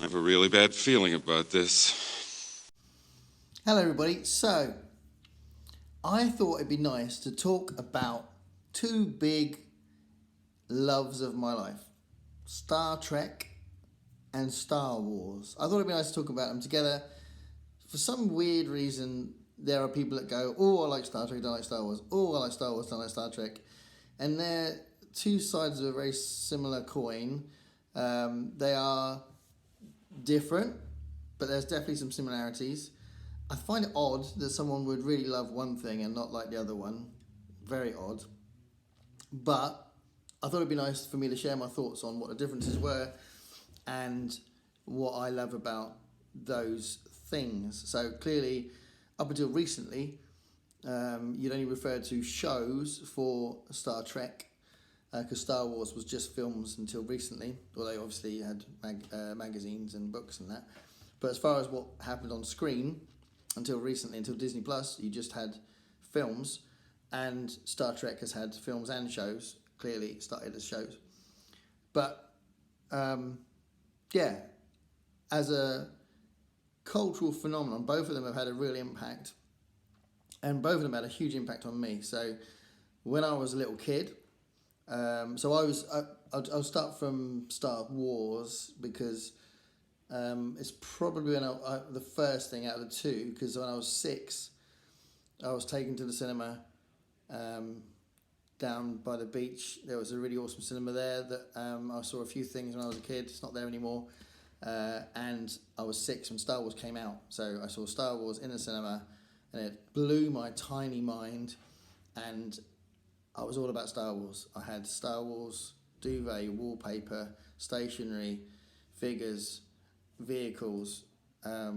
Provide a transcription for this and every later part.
I have a really bad feeling about this. Hello everybody, so I thought it'd be nice to talk about two big loves of my life, Star Trek and Star Wars. I thought it'd be nice to talk about them together. For some weird reason, there are people that go, oh, I like Star Trek, don't like Star Wars. Oh, I like Star Wars, don't like Star Trek. And they're two sides of a very similar coin. They are different, but there's definitely some similarities. I find it odd that someone would really love one thing and not like the other one. Very odd. But I thought it'd be nice for me to share my thoughts on what the differences were and what I love about those things. So clearly, up until recently, you'd only referred to shows for Star Trek, because Star Wars was just films until recently, although obviously you had magazines and books and that. But as far as what happened on screen, until recently, until Disney Plus, you just had films, and Star Trek has had films and shows. Clearly, it started as shows. But, yeah, as a cultural phenomenon, both of them have had a real impact, and both of them had a huge impact on me. So, when I was a little kid, I'll start from Star Wars because it's probably the first thing out of the two, because when I was 6, I was taken to the cinema down by the beach. There was a really awesome cinema there that I saw a few things when I was a kid. It's not there anymore. And I was 6 when Star Wars came out. So I saw Star Wars in the cinema and it blew my tiny mind, and I was all about Star Wars. I had Star Wars duvet, wallpaper, stationery, figures, vehicles. I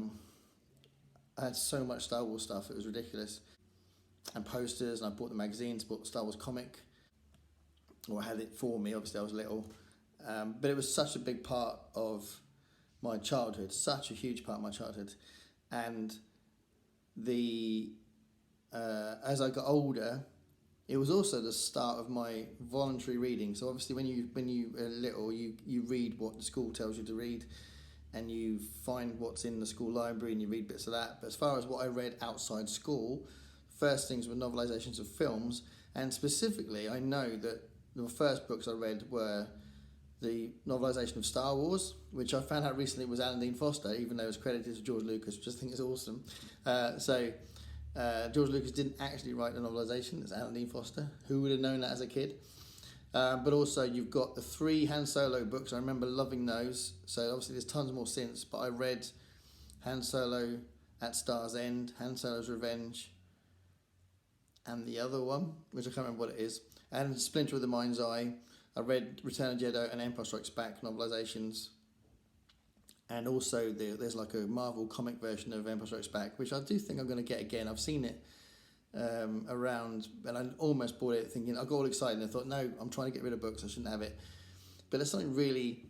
had so much Star Wars stuff, it was ridiculous. And posters, and I bought the magazines, bought the Star Wars comic, or I had it for me, obviously I was little. But it was such a big part of my childhood, such a huge part of my childhood. And as I got older, it was also the start of my voluntary reading. So obviously when you are little, you read what the school tells you to read, and you find what's in the school library and you read bits of that. But as far as what I read outside school, first things were novelizations of films, and specifically I know that the first books I read were the novelization of Star Wars, which I found out recently was Alan Dean Foster, even though it was credited to George Lucas, which I think is awesome. George Lucas didn't actually write the novelization, it's Alan Dean Foster. Who would have known that as a kid? But also you've got the 3 Han Solo books. I remember loving those. So obviously there's tons more since, but I read Han Solo at Star's End, Han Solo's Revenge, and the other one, which I can't remember what it is, and Splinter of the Mind's Eye. I read Return of the Jedi and Empire Strikes Back novelizations. And also there's like a Marvel comic version of Empire Strikes Back, which I do think I'm going to get again. I've seen it around, and I almost bought it thinking, I got all excited and I thought, no, I'm trying to get rid of books, I shouldn't have it. But there's something really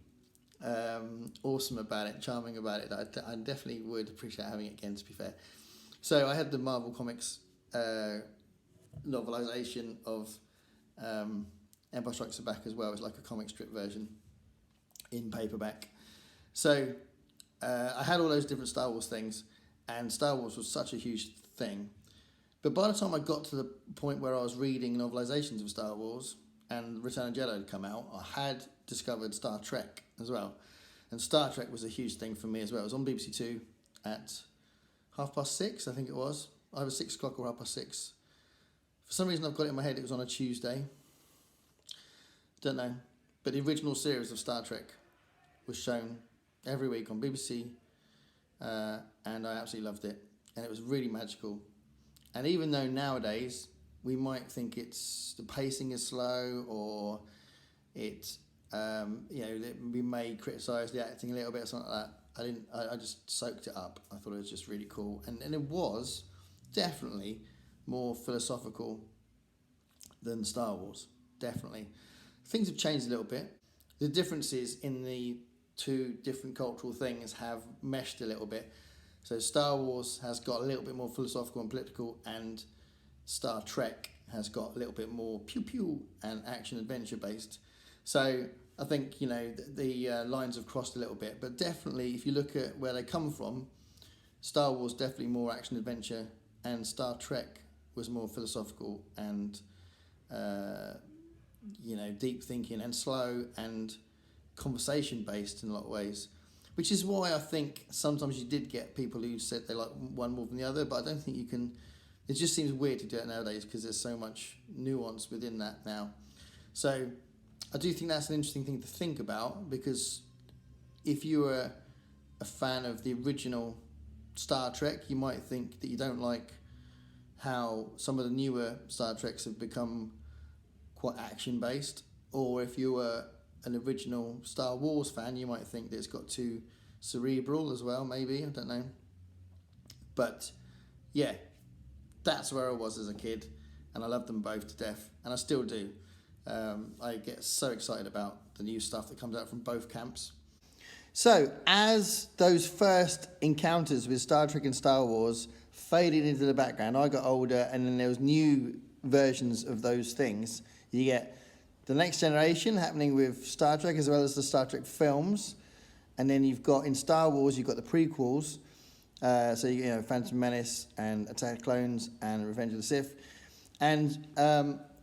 awesome about it, charming about it, that I definitely would appreciate having it again, to be fair. So I had the Marvel Comics novelization of Empire Strikes Back as well. It's like a comic strip version in paperback. So I had all those different Star Wars things, and Star Wars was such a huge thing. But by the time I got to the point where I was reading novelizations of Star Wars and Return of the Jedi had come out, I had discovered Star Trek as well. And Star Trek was a huge thing for me as well. It was on BBC Two at 6:30, I think it was. Either 6 o'clock or 6:30. For some reason I've got it in my head it was on a Tuesday. Don't know. But the original series of Star Trek was shown every week on BBC, and I absolutely loved it. And it was really magical. And even though nowadays we might think the pacing is slow, or we may criticise the acting a little bit or something like that, I just soaked it up. I thought it was just really cool. And it was definitely more philosophical than Star Wars. Definitely. Things have changed a little bit. The differences in the two different cultural things have meshed a little bit. So Star Wars has got a little bit more philosophical and political, and Star Trek has got a little bit more pew pew and action adventure based. So I think, the lines have crossed a little bit, but definitely if you look at where they come from, Star Wars definitely more action adventure, and Star Trek was more philosophical and deep thinking and slow and conversation based in a lot of ways, which is why I think sometimes you did get people who said they like one more than the other, but I don't think you can. It just seems weird to do it nowadays because there's so much nuance within that now. So I do think that's an interesting thing to think about, because if you were a fan of the original Star Trek, you might think that you don't like how some of the newer Star Treks have become quite action based, or if you were an original Star Wars fan, you might think that it's got too cerebral as well, maybe, I don't know. But yeah, that's where I was as a kid, and I loved them both to death, and I still do. I get so excited about the new stuff that comes out from both camps. So, as those first encounters with Star Trek and Star Wars faded into the background, I got older, and then there was new versions of those things. You get the Next Generation happening with Star Trek, as well as the Star Trek films, and then you've got in Star Wars you've got the prequels. So Phantom Menace and Attack of the Clones and Revenge of the Sith, and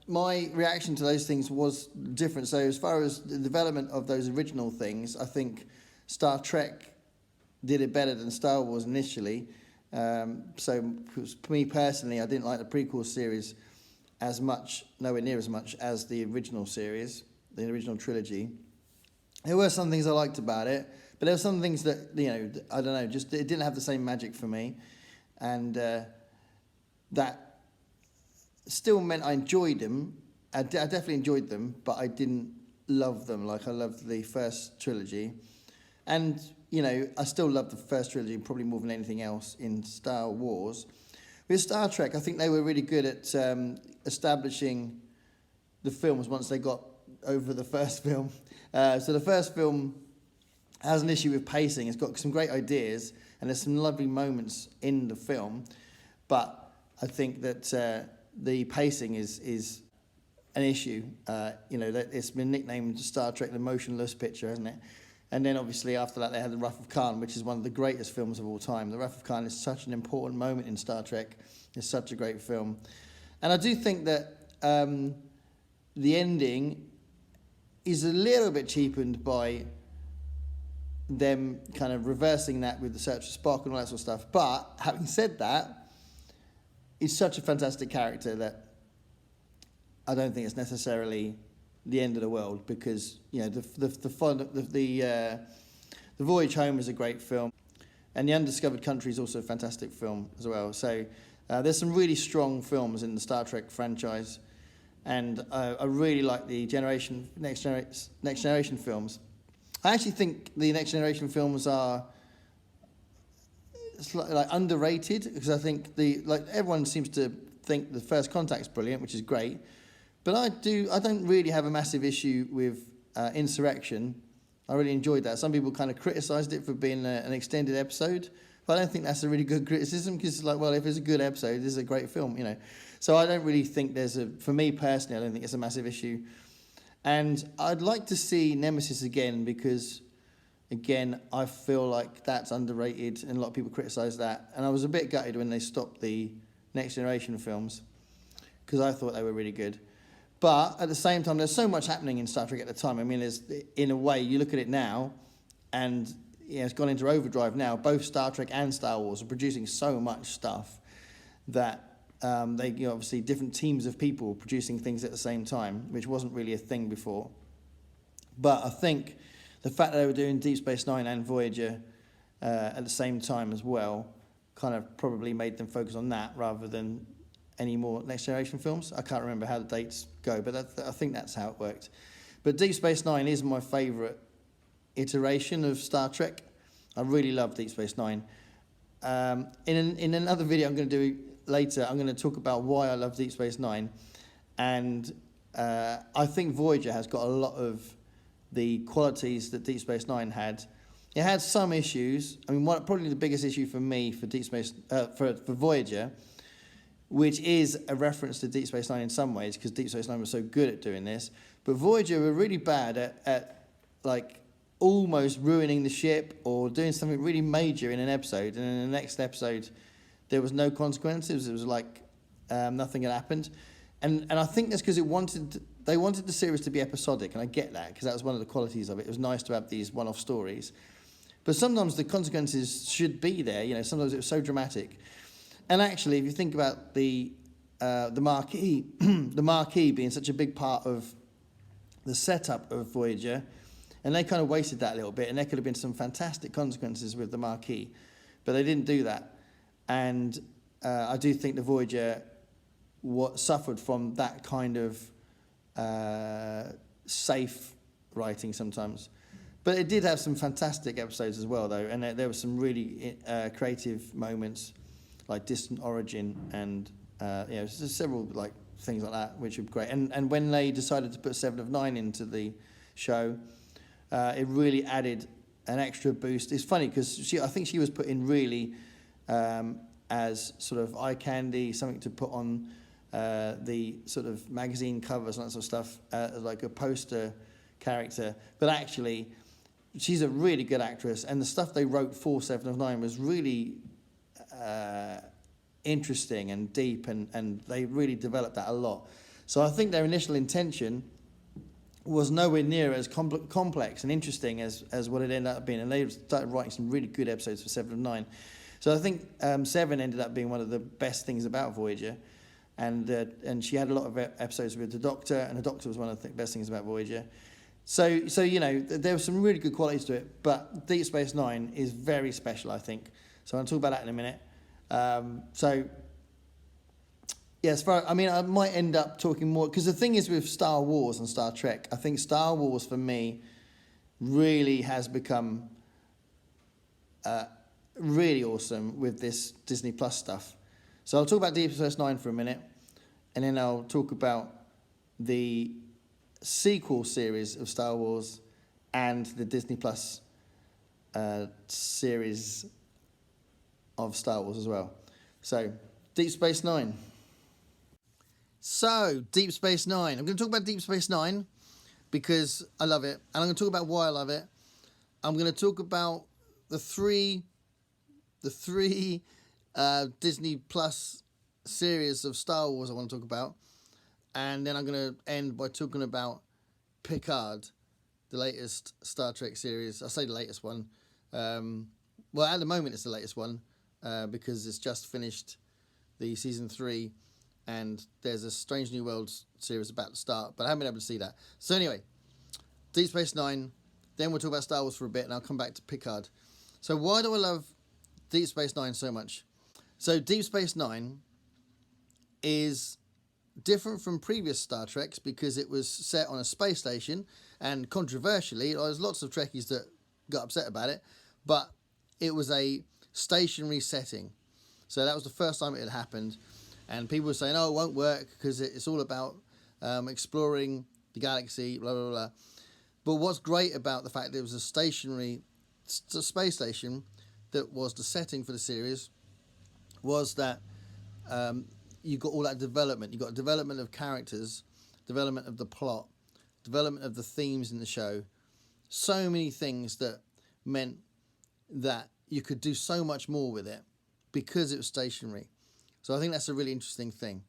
my reaction to those things was different. So as far as the development of those original things, I think Star Trek did it better than Star Wars initially. So for me personally, I didn't like the prequel series as much, nowhere near as much as the original series, the original trilogy. There were some things I liked about it, but there were some things that, I don't know, just it didn't have the same magic for me. And that still meant I enjoyed them. I definitely enjoyed them, but I didn't love them like I loved the first trilogy. And, I still love the first trilogy probably more than anything else in Star Wars. With Star Trek, I think they were really good at establishing the films once they got over the first film. So the first film has an issue with pacing. It's got some great ideas, and there's some lovely moments in the film, but I think that the pacing is an issue. That it's been nicknamed Star Trek: The Motionless Picture, hasn't it? And then obviously after that they had The Wrath of Khan, which is one of the greatest films of all time. The Wrath of Khan is such an important moment in Star Trek. It's such a great film. And I do think that the ending is a little bit cheapened by them kind of reversing that with the search for Spock and all that sort of stuff. But having said that, he's such a fantastic character that I don't think it's necessarily the end of the world, because the Voyage Home is a great film, and The Undiscovered Country is also a fantastic film as well. So there's some really strong films in the Star Trek franchise, and I really like the Next Generation films. I actually think the Next Generation films are like underrated, because I think everyone seems to think the First Contact's brilliant, which is great. But I don't really have a massive issue with Insurrection. I really enjoyed that. Some people kind of criticised it for being an extended episode, but I don't think that's a really good criticism, because it's like, well, if it's a good episode, this is a great film, So I don't really think for me personally, I don't think it's a massive issue. And I'd like to see Nemesis again, because, again, I feel like that's underrated, and a lot of people criticise that. And I was a bit gutted when they stopped the Next Generation films, because I thought they were really good. But at the same time, there's so much happening in Star Trek at the time. I mean, there's, in a way, you look at it now, and it's gone into overdrive now. Both Star Trek and Star Wars are producing so much stuff that they obviously different teams of people producing things at the same time, which wasn't really a thing before. But I think the fact that they were doing Deep Space Nine and Voyager at the same time as well kind of probably made them focus on that rather than any more Next Generation films. I can't remember how the dates go, but I think that's how it worked. But Deep Space Nine is my favourite iteration of Star Trek. I really love Deep Space Nine. In another video I'm going to do later, I'm going to talk about why I love Deep Space Nine. And I think Voyager has got a lot of the qualities that Deep Space Nine had. It had some issues. I mean, probably the biggest issue for me for Deep Space for Voyager, which is a reference to Deep Space Nine in some ways, because Deep Space Nine was so good at doing this. But Voyager were really bad at like almost ruining the ship or doing something really major in an episode, and in the next episode there was no consequences. It was like nothing had happened, and I think that's because they wanted the series to be episodic, and I get that because that was one of the qualities of it. It was nice to have these one-off stories, but sometimes the consequences should be there. You know, sometimes it was so dramatic, and actually, if you think about the marquee, the marquee being such a big part of the setup of Voyager, and they kind of wasted that a little bit, and there could have been some fantastic consequences with the marquee, but they didn't do that. And I do think the Voyager suffered from that kind of safe writing sometimes. But it did have some fantastic episodes as well, though, and there were some really creative moments, like Distant Origin, and several like things like that, which were great. And when they decided to put 7 of 9 into the show, it really added an extra boost. It's funny because I think she was put in really as sort of eye candy, something to put on the sort of magazine covers and that sort of stuff, like a poster character. But actually, she's a really good actress, and the stuff they wrote for 7 of 9 was really interesting and deep, and they really developed that a lot. So I think their initial intention was nowhere near as complex and interesting as what it ended up being, and they started writing some really good episodes for 7 of 9. So I think 7 ended up being one of the best things about Voyager, and she had a lot of episodes with the Doctor, and the Doctor was one of the best things about Voyager. So you know, there were some really good qualities to it, but Deep Space Nine is very special, I think. So I'll talk about that in a minute. Yeah, I might end up talking more, because the thing is with Star Wars and Star Trek, I think Star Wars for me really has become really awesome with this Disney Plus stuff. So I'll talk about Deep Space Nine for a minute, and then I'll talk about the sequel series of Star Wars and the Disney Plus series of Star Wars as well. So, Deep Space Nine. So, Deep Space Nine. I'm going to talk about Deep Space Nine because I love it, and I'm going to talk about why I love it. I'm going to talk about the three Disney Plus series of Star Wars I want to talk about, and then I'm going to end by talking about Picard, the latest Star Trek series. I say the latest one. Well, at the moment it's the latest one because it's just finished the season 3, and there's a Strange New Worlds series about to start, but I haven't been able to see that. So anyway, Deep Space Nine, then we'll talk about Star Wars for a bit, and I'll come back to Picard. So why do I love Deep Space Nine so much? So Deep Space Nine is different from previous Star Treks because it was set on a space station, and controversially, there's lots of Trekkies that got upset about it, but it was a stationary setting. So that was the first time it had happened, and people were saying, oh, it won't work because it's all about exploring the galaxy, blah, blah, blah. But what's great about the fact that it was a stationary space station that was the setting for the series was that you got all that development. You got development of characters, development of the plot, development of the themes in the show. So many things that meant that you could do so much more with it because it was stationary. So I think that's a really interesting thing.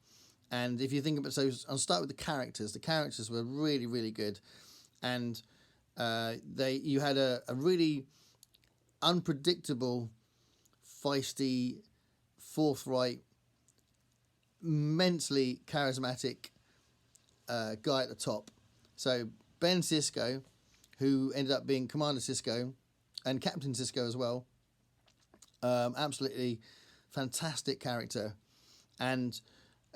And if you think about, so I'll start with the characters. The characters were really, really good, and you had a really unpredictable, feisty, forthright, immensely charismatic guy at the top. So Ben Sisko, who ended up being Commander Sisko and Captain Sisko as well, absolutely fantastic character. And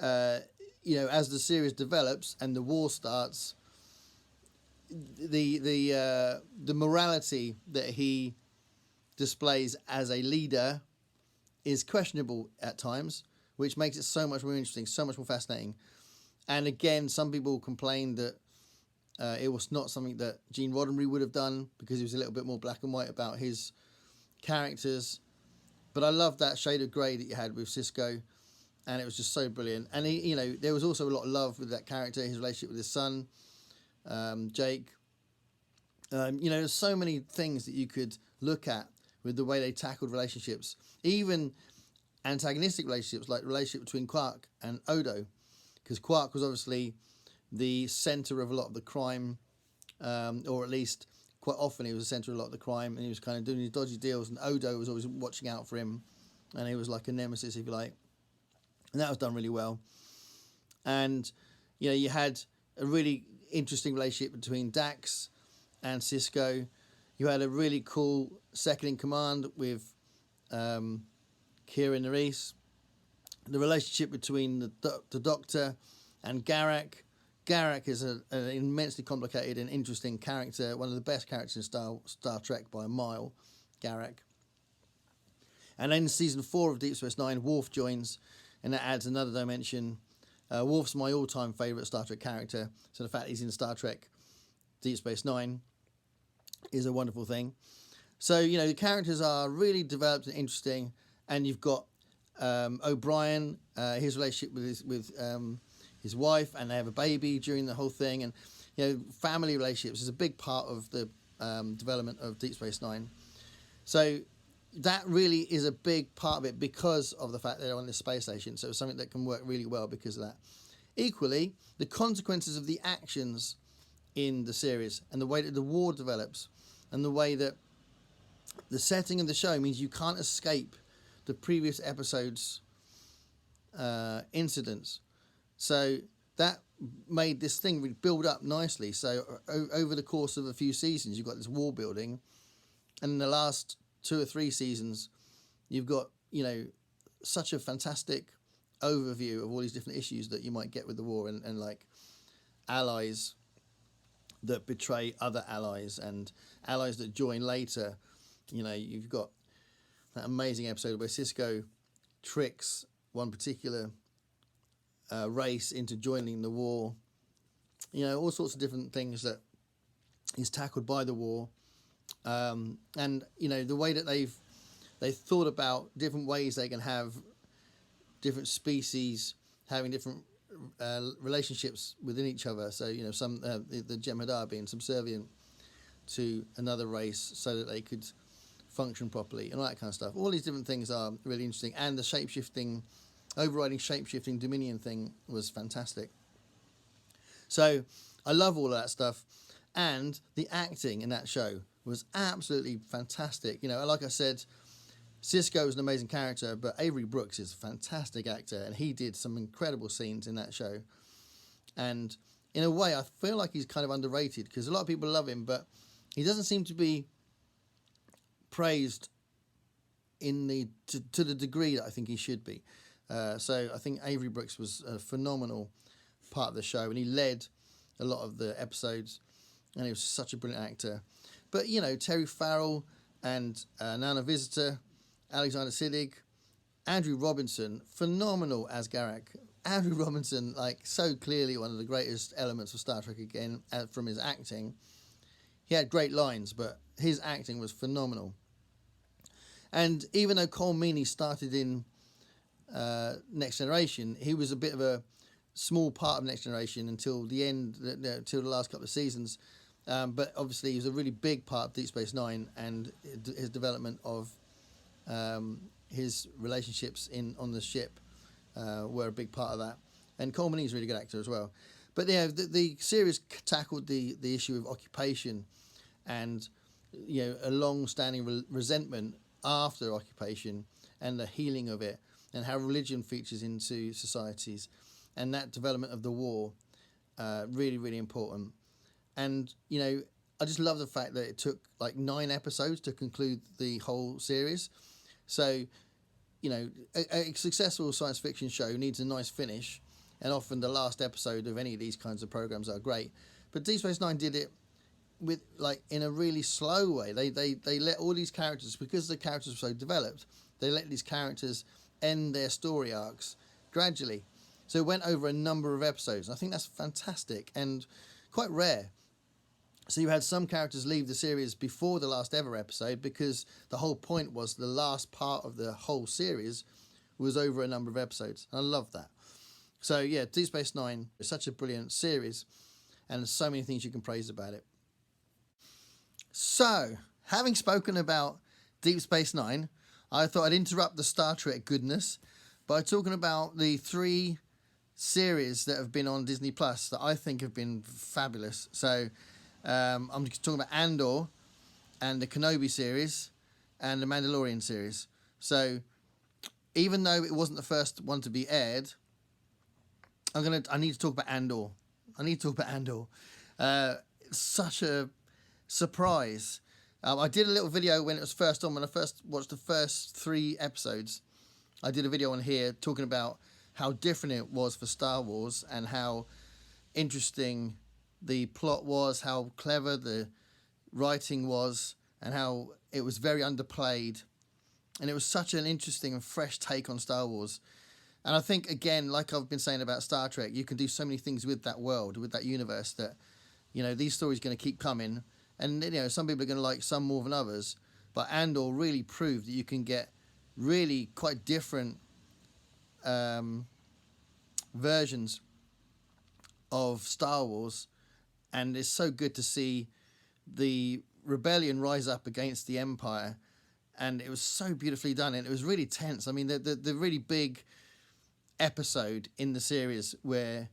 as the series develops and the war starts, the morality that he displays as a leader is questionable at times, which makes it so much more interesting, so much more fascinating. And again, some people complained that it was not something that Gene Roddenberry would have done because he was a little bit more black and white about his characters. But I love that shade of grey that you had with Sisko, and it was just so brilliant. And he, there was also a lot of love with that character, his relationship with his son, Jake, There's so many things that you could look at with the way they tackled relationships, even antagonistic relationships, like the relationship between Quark and Odo, because Quark was obviously the center of a lot of the crime, or at least quite often he was the center of a lot of the crime, and he was kind of doing these dodgy deals, and Odo was always watching out for him, and he was like a nemesis, if you like, and that was done really well. And you had a really interesting relationship between Dax and Cisco. You had a really cool second in command with Kira Nerys. The relationship between the Doctor and Garak. Garak is an immensely complicated and interesting character, one of the best characters in Star Trek by a mile, Garak. And then season 4 of Deep Space Nine, Worf joins, and that adds another dimension. Worf's my all-time favourite Star Trek character, so the fact he's in Star Trek Deep Space Nine is a wonderful thing. So, the characters are really developed and interesting, and you've got O'Brien, his relationship with his wife, and they have a baby during the whole thing, and family relationships is a big part of the development of Deep Space Nine. So that really is a big part of it because of the fact that they're on this space station. So it's something that can work really well because of that. Equally, the consequences of the actions in the series and the way that the war develops and the way that the setting of the show means you can't escape the previous episode's incidents. So that made this thing really build up nicely. So over the course of a few seasons, you've got this war building, and in the last 2 or 3 seasons, you've got such a fantastic overview of all these different issues that you might get with the war, and like allies that betray other allies and allies that join later. You've got that amazing episode where Cisco tricks one particular race into joining the war. All sorts of different things that is tackled by the war. And the way that they've thought about different ways they can have different species having different relationships within each other. So some the Jem'Hadar being subservient to another race so that they could function properly and all that kind of stuff. All these different things are really interesting, and the overriding shape-shifting Dominion thing was fantastic. So I love all of that stuff, and the acting in that show was absolutely fantastic. Like I said, Cisco is an amazing character, but Avery Brooks is a fantastic actor, and he did some incredible scenes in that show. And in a way, I feel like he's kind of underrated because a lot of people love him, but he doesn't seem to be praised to the degree that I think he should be. So I think Avery Brooks was a phenomenal part of the show, and he led a lot of the episodes, and he was such a brilliant actor. But, Terry Farrell and Nana Visitor, Alexander Siddig, Andrew Robinson, phenomenal as Garak. Andrew Robinson, so clearly one of the greatest elements of Star Trek again, from his acting. He had great lines, but his acting was phenomenal. And even though Cole Meany started in Next Generation, he was a bit of a small part of Next Generation until the end, until the last couple of seasons. But obviously he was a really big part of Deep Space Nine, and his development of his relationships on the ship were a big part of that. And Cole Meany is a really good actor as well. But the series tackled the issue of occupation and a long-standing resentment after occupation and the healing of it, and how religion features into societies, and that development of the war, really, really important. And, I just love the fact that it took 9 episodes to conclude the whole series. So, a successful science fiction show needs a nice finish, and often the last episode of any of these kinds of programs are great. But Deep Space Nine did it with in a really slow way. They let all these characters, because the characters were so developed, they let these characters end their story arcs gradually. So it went over a number of episodes. And I think that's fantastic and quite rare. So you had some characters leave the series before the last ever episode because the whole point was the last part of the whole series was over a number of episodes. And I love that. So yeah, Deep Space Nine is such a brilliant series, and there's so many things you can praise about it. So, having spoken about Deep Space Nine, I thought I'd interrupt the Star Trek goodness by talking about the 3 series that have been on Disney Plus that I think have been fabulous. So, I'm just talking about Andor and the Kenobi series and the Mandalorian series. So, even though it wasn't the first one to be aired, I need to talk about Andor. It's such a surprise. I did a little video when it was first on, when I first watched the first 3 episodes. I did a video on here talking about how different it was for Star Wars and how interesting the plot was, how clever the writing was, and how it was very underplayed. And it was such an interesting and fresh take on Star Wars. And I think, again, like I've been saying about Star Trek, you can do so many things with that world, with that universe, that, you know, these stories are going to keep coming. And, you know, some people are going to like some more than others. But Andor really proved that you can get really quite different versions of Star Wars. And it's so good to see the rebellion rise up against the Empire. And it was so beautifully done. And it was really tense. I mean, the really big episode in the series where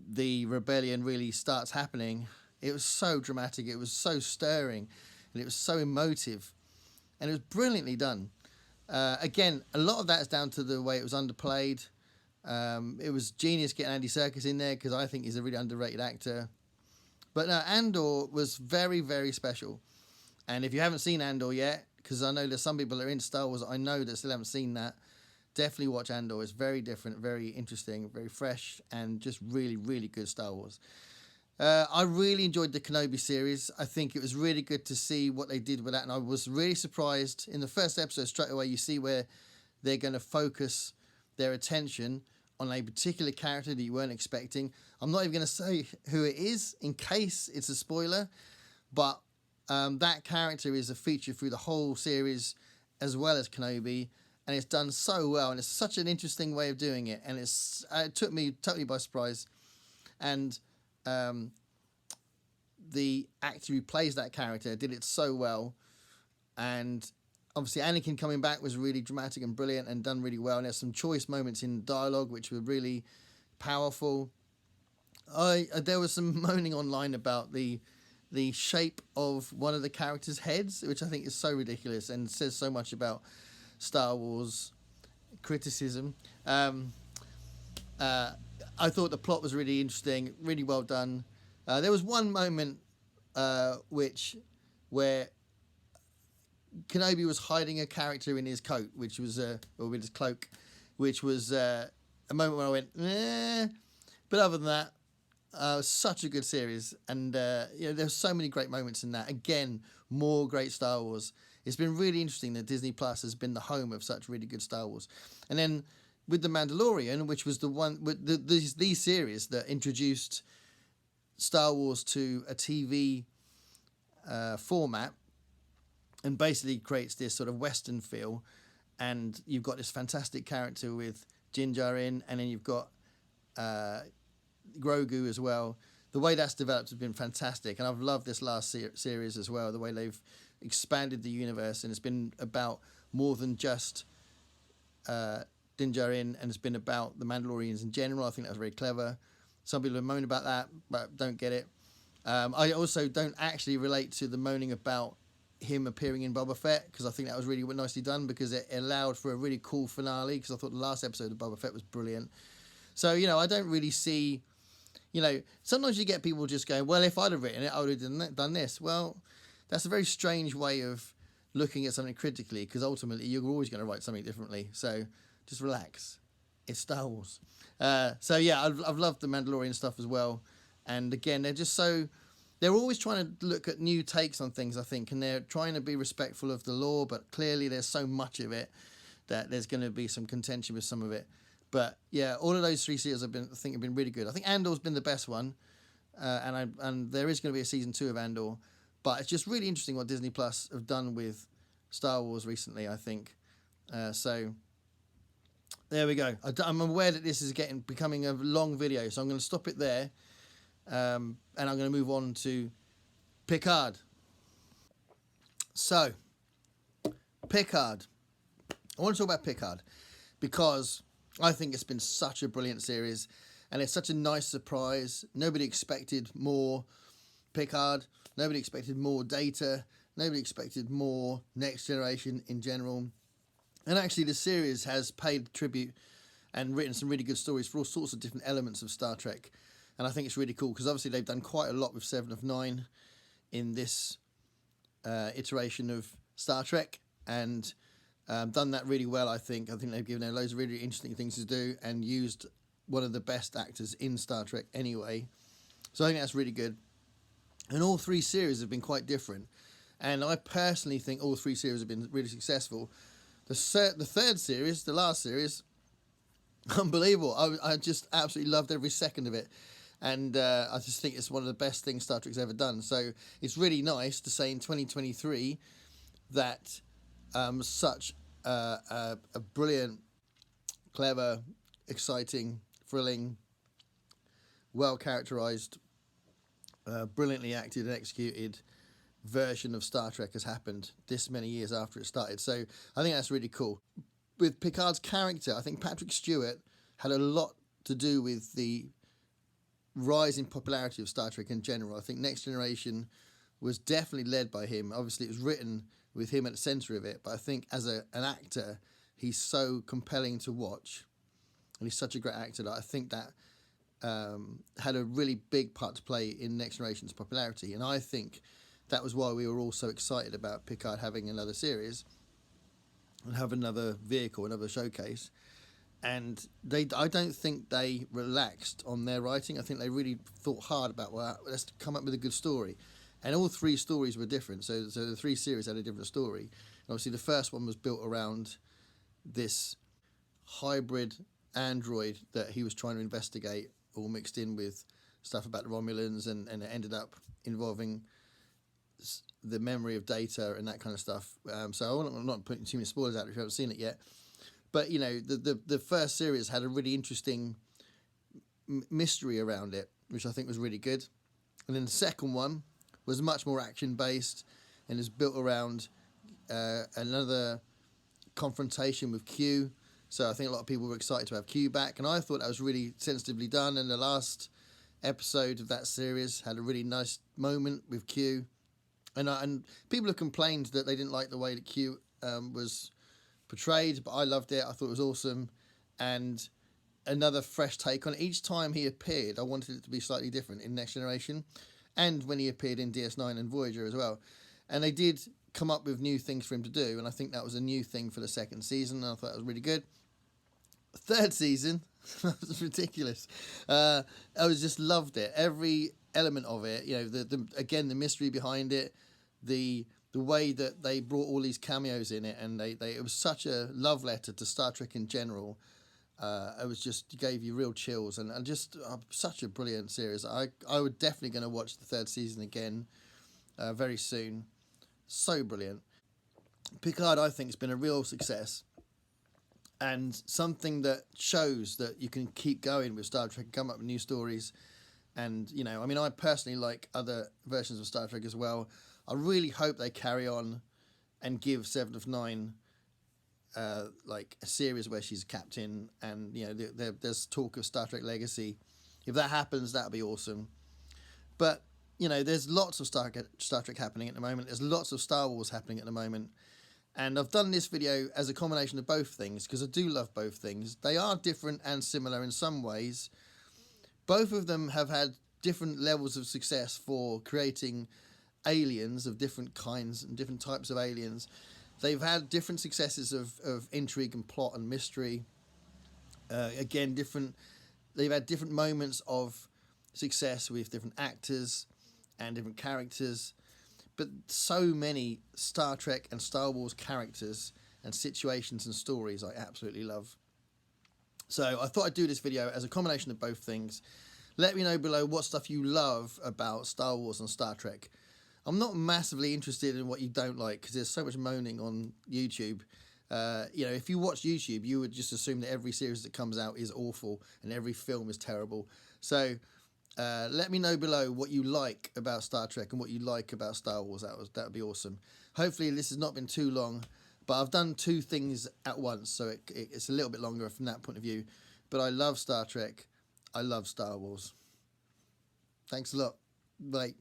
the rebellion really starts happening, it was so dramatic, it was so stirring, and it was so emotive, and it was brilliantly done. Again, a lot of that is down to the way it was underplayed. It was genius getting Andy Serkis in there, because I think he's a really underrated actor. But no, Andor was very, very special. And if you haven't seen Andor yet, because I know there's some people that are into Star Wars I know that still haven't seen that, definitely watch Andor. It's very different, very interesting, very fresh, and just really, really good Star Wars. I really enjoyed the Kenobi series. I think it was really good to see what they did with that, and I was really surprised. In the first episode, straight away, you see where they're going to focus their attention on a particular character that you weren't expecting. I'm not even going to say who it is, in case it's a spoiler, but that character is a feature through the whole series, as well as Kenobi, and it's done so well, and it's such an interesting way of doing it, and it took me totally by surprise. And the actor who plays that character did it so well, and obviously Anakin coming back was really dramatic and brilliant and done really well, and there's some choice moments in dialogue which were really powerful. There was some moaning online about the shape of one of the characters' heads, which I think is so ridiculous and says so much about Star Wars criticism. I thought the plot was really interesting, really well done. There was one moment where Kenobi was hiding a character in his coat, which was or with his cloak, which was a moment where I went, eh. But other than that, it was such a good series, and there's so many great moments in that. Again, more great Star Wars. It's been really interesting that Disney Plus has been the home of such really good Star Wars. And then with The Mandalorian, which was the one with these series that introduced Star Wars to a TV format, and basically creates this sort of Western feel. And you've got this fantastic character with Din Djarin, and then you've got Grogu as well. The way that's developed has been fantastic, and I've loved this last series as well, the way they've expanded the universe, and it's been about more than just Din Djarin, and it's been about the Mandalorians in general. I think that was very clever. Some people have moaned about that, but don't get it. I also don't actually relate to the moaning about him appearing in Boba Fett, because I think that was really nicely done, because it allowed for a really cool finale, because I thought the last episode of Boba Fett was brilliant. So, I don't really see, sometimes you get people just going, well, if I'd have written it, I would have done this. Well, that's a very strange way of looking at something critically, because ultimately you're always going to write something differently. So just relax. It's Star Wars. So yeah, I've loved the Mandalorian stuff as well. And again, they're always trying to look at new takes on things, I think, and they're trying to be respectful of the lore, but clearly there's so much of it that there's going to be some contention with some of it. But yeah, all of those 3 series have been really good. I think Andor's been the best one, and there is going to be a season 2 of Andor. But it's just really interesting what Disney Plus have done with Star Wars recently, I think. So there we go. I'm aware that this is becoming a long video, so I'm going to stop it there, and I'm going to move on to Picard. So, Picard. I want to talk about Picard because I think it's been such a brilliant series and it's such a nice surprise. Nobody expected more Picard. Nobody expected more Data. Nobody expected more Next Generation in general. And actually the series has paid tribute and written some really good stories for all sorts of different elements of Star Trek. And I think it's really cool because obviously they've done quite a lot with 7 of 9 in this iteration of Star Trek, and done that really well. I think they've given them loads of really interesting things to do and used one of the best actors in Star Trek anyway. So I think that's really good. And all 3 series have been quite different. And I personally think all 3 series have been really successful. The third series, the last series, unbelievable. I just absolutely loved every second of it. And I just think it's one of the best things Star Trek's ever done. So it's really nice to say in 2023 that such a brilliant, clever, exciting, thrilling, well-characterised, brilliantly acted and executed version of Star Trek has happened this many years after it started. So I think that's really cool. With Picard's character, I think Patrick Stewart had a lot to do with the rise in popularity of Star Trek in general. I think Next Generation was definitely led by him. Obviously, it was written with him at the centre of it, but I think as an actor, he's so compelling to watch, and he's such a great actor that I think that had a really big part to play in Next Generation's popularity. And I think that was why we were all so excited about Picard having another series and have another vehicle, another showcase. And I don't think they relaxed on their writing. I think they really thought hard about, well, let's come up with a good story. And all 3 stories were different. So the 3 series had a different story. And obviously the first one was built around this hybrid android that he was trying to investigate, all mixed in with stuff about the Romulans, and it ended up involving the memory of Data and that kind of stuff. So I'm not putting too many spoilers out if you haven't seen it yet. But, you know, the first series had a really interesting mystery around it, which I think was really good. And then the second one was much more action-based and is built around another confrontation with Q. So I think a lot of people were excited to have Q back. And I thought that was really sensitively done. And the last episode of that series had a really nice moment with Q. And people have complained that they didn't like the way that Q was portrayed, but I loved it. I thought it was awesome, and another fresh take on it. Each time he appeared, I wanted it to be slightly different in Next Generation, and when he appeared in DS9 and Voyager as well. And they did come up with new things for him to do, and I think that was a new thing for the second season, and I thought that was really good. Third season, that was ridiculous. I just loved it. Every element of it, you know, the mystery behind it, the way that they brought all these cameos in it, and it was such a love letter to Star Trek in general. It was just gave you real chills, and just such a brilliant series. I would definitely going to watch the third season again very soon. So brilliant. Picard, I think, has been a real success, and something that shows that you can keep going with Star Trek, come up with new stories. And, you know, I mean, I personally like other versions of Star Trek as well. I really hope they carry on and give 7 of 9 like a series where she's a captain, and, you know, there's talk of Star Trek Legacy. If that happens, that'll be awesome. But, you know, there's lots of Star Trek happening at the moment. There's lots of Star Wars happening at the moment. And I've done this video as a combination of both things because I do love both things. They are different and similar in some ways. Both of them have had different levels of success for creating aliens of different kinds and different types of aliens. They've had different successes of intrigue and plot and mystery. Again, they've had different moments of success with different actors and different characters. But so many Star Trek and Star Wars characters and situations and stories I absolutely love. So I thought I'd do this video as a combination of both things. Let me know below what stuff you love about Star Wars and Star Trek. I'm not massively interested in what you don't like because there's so much moaning on YouTube. You know, if you watch YouTube, you would just assume that every series that comes out is awful and every film is terrible. So Let me know below what you like about Star Trek and what you like about Star Wars. That would be awesome. Hopefully this has not been too long, but I've done two things at once, so it's a little bit longer from that point of view. But I love Star Trek. I love Star Wars. Thanks a lot. Bye.